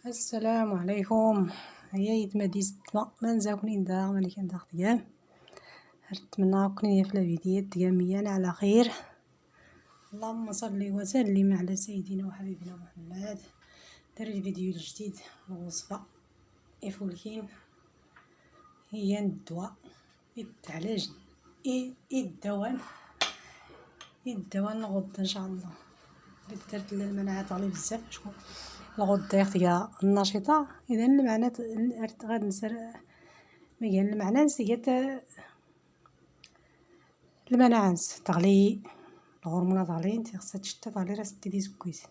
السلام عليكم. عييت ما ديست ما نزاكنين دا ملي كان دا خديام نتمنى كوني في الفيديو ديالي على خير. اللهم صل وسلم على سيدنا وحبيبنا محمد. درت الفيديو الجديد الوصفه يفولكين هي الدواء العلاج الدواء الغد ان شاء الله. درت المناعه طالي بزاف شكون الغدة يا النشيطة. إذا المعنى غادي نسر ميان المعنى نسيت المناعة تغلي الهرمونات غاليين خاصها تشتا تغلي راه ستي ديز كويس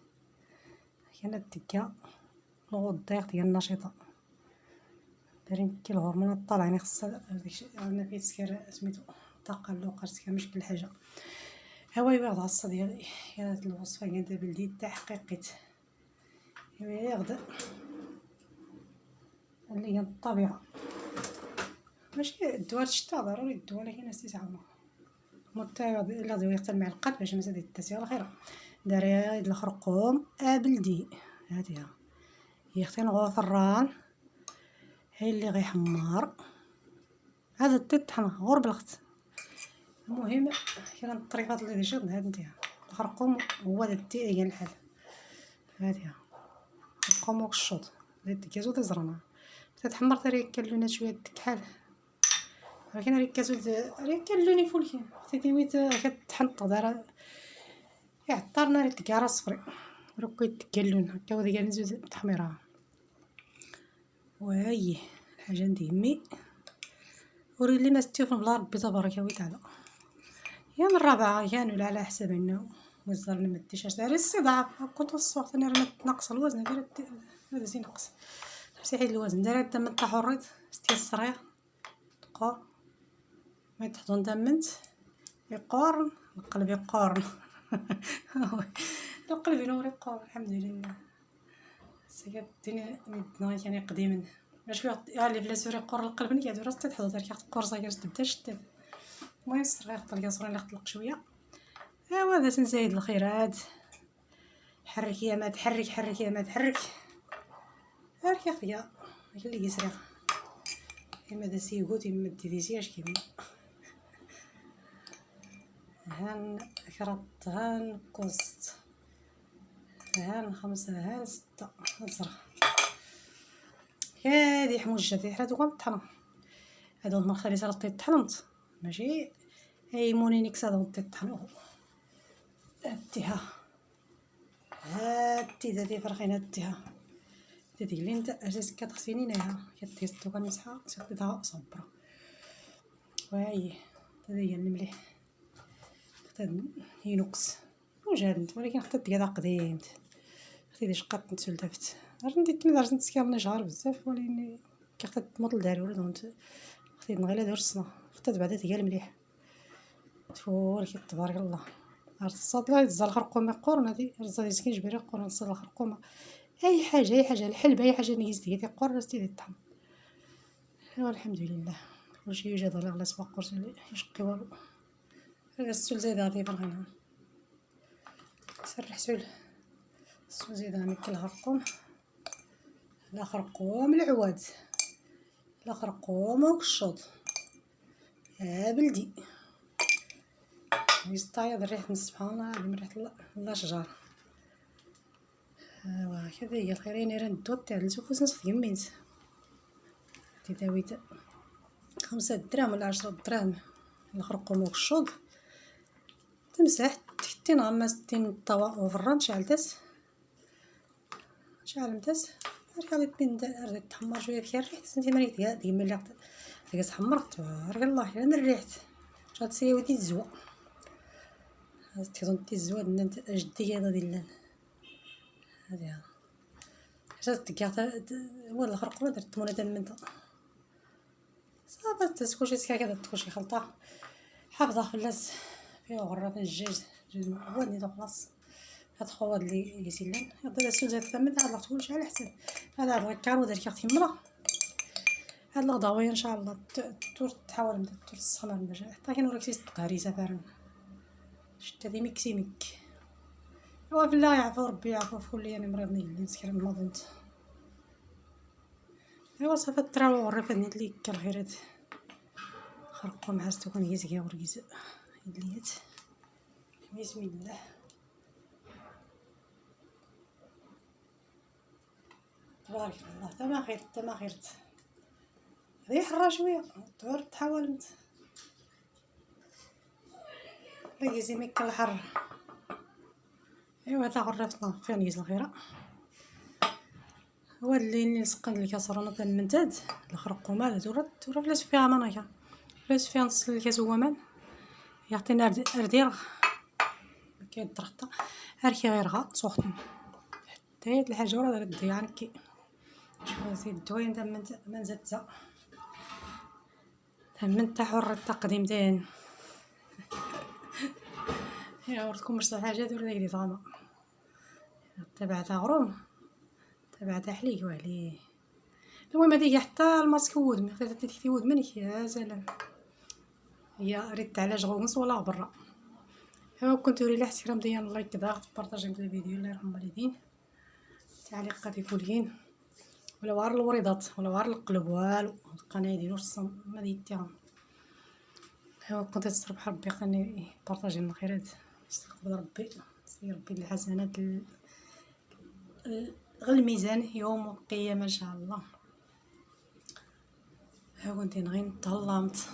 كاينه الدكه الغدة ديال النشيطة دايرين كي الهرمونات طالعين خاصها داكشي انا فيه سكر سميتو الطاقه اللوقر سكر مش كل حاجه. هواي واحد العصا ديالي هاد الوصفه كانت بلدي تاع حقيقيت يغدا اللي هي الطبيعه ماشي الدواء الشتا ضروري الدواء لكن استعمال متابع الا غادي يقتل مع القلب باش ما تزيد التسير الخير داري الخرقوم بلدي هاديها يختين غفران هي اللي غيحمر هذا الطحنه غور بالخت. المهم كاين الطريقات اللي ديجا هاد نديها الخرقوم هو هذا الدقيق ديال الحال هاديها الخرقوم والشوط زيد الكازو تزرنا تتحمر تري كلونه شويه الكحال ولكن راه كلوني فولكين تيويت كتحنط دار يعطرنا ريت كارا صفري ركيت كلون هكا ودي كان زوج تحميرها وهي حاجه نديمي وري اللي ما ستيو في البلا ربي تبارك وتعالى. يا من الرابعه كان ولا على حساب انه وزرنا ما ديش داري الصداع كنت الصوت انا راه ناقص الوزن داير هذا زين نقص مسيحي الوزن داير دم الطحوريت ستي الصريع تقور ما تحضن دمنت يقورن القلب يقورن القلب ينور يقورن الحمد لله سيقات الدنيا مدنا يعني قديما باش اللي بلا سوري يقور القلب ني كادو راس تحضر داك قرصه كاش تبدا شتات. المهم الصغير طلق صغير يطلق شويه ايوا هذا تنزايد الخيرات حرك يا ما تحرك حرك يا ما تحرك هاك يا اخويا اللي يسرع اما دا سيغوت اما ديزياش كيما هان كرط هان كوست هان 5 هان 6 نصر هادي حموجه هادو كنطحنوا هادو المخالي صارت طحنت ماشي اي مونينيكس هادو طحنوا هاتيها هاتي دادي فرخين هاتيها دادي اللي انت اساس كتغسلي نيها كتيستو كنمسحها صافيتها صبره وهاي هذه هي المليح خدت ينقص وجادت ولكن خدت كذا قديمت خديت شقات نتسلفت عرفتي تمدرت نتسكرني شهر بزاف ولكن كي خدت مطل داري ولا خديت نغيلا دور السنه خدت بعدا هي المليح تفور تبارك الله عرفت الصدله يتزال الخرقوم يقورن هادي رزا ديسكين جبيري يقورن الصدله الخرقوم اي حاجه الحلب اي حاجه نيز ديال يقور راستي طحن. ايوا الحمد لله كلشي يوجد على غلاس وقرص يشقي والو هذا السول زايده غادي فرغينها سرح سول السول زايده نكل الخرقوم لا خرقوم العواد لا خرقوم وكشوط بلدي يستعيض ريحه سبحان الله من ريحه الاشجار. ايوا كذا هي الخيرين راه ندو تاع الزوفوس نصف يمينت تداويت 5 دراهم ولا 10 دراهم الخرقوم وكشوط تمسح تحتي نغمس 60 الطوا وفران شعلتس شعلتس غادي تبين تحمر شويه فيها الريحه سنتي مريت ديك ملي ديك حمرت تبارك الله الا الريحه شات سيوتي الزوا تيظنتي الزوا دنت جديه هذا ديال هذه جات كاع هو الخرقوم درت مونه من صافي تسكوشي سكا كذا تكوشي خلطه حافظه فلاس فيه غرات الدجاج هو اللي خلاص هاد خواد اللي يسلم هذا السول زاد ثمن هذا كلشي على حساب هذا الكارو ديال كارتي مرا هاد الغداويه ان شاء الله تحاول تسخن باش حتى كنوريك شي صدق هريسه فارن شتا دي ميك ايوا بالله يعفو ربي يعفو في كل انا مريضني اللي نسكر نوضنت ايوا صافي الطراوه والرفد نيت ليك الخيرات خرقوا مع ستو كنهيز كيا وركيز هدليات بسم الله. تبارك الله تما خير تما خيرت هذه حرا شويه دور تحاولت ركزي ميك الحر. ايوا هذا غرفتنا فين نيز الخيره هو اللي نسقن الكاسرونه تاع المنتاد الخرقومه دورت بلاش فيها مناكا بلاش فيها نص الكاس هو مان يعطينا اردير كاين طرحطه هاركي غيرها سخن حتى هاد الحاجه راه غدي يعني كي شوف زيد الدواين تاع ما نزدتها من تاع حر التقديم دين يا ورتكم واش الحاجات ولا ديك زعما تبعتها غروم تبعتها حليق وعليه. المهم هذيك حتى الماسك ود ما خدات تكتي ود منك يا سلام هي ريت على جغومس ولا برا. ايوا كنت وري لحت كرام ديال لايك ضغط بارطاجي الفيديو الله يرحم الوالدين تعليقات يكونين ولا وار الوريضات ولا وار القلب والو القناه ديالو الصم ما ديتيهم. ايوا كنت تربح ربي يقني بارطاجي من الخيرات استقبل ربي سير ربي الحسنات غير الميزان يوم القيامه ان شاء الله. ها كنت غير تهلمت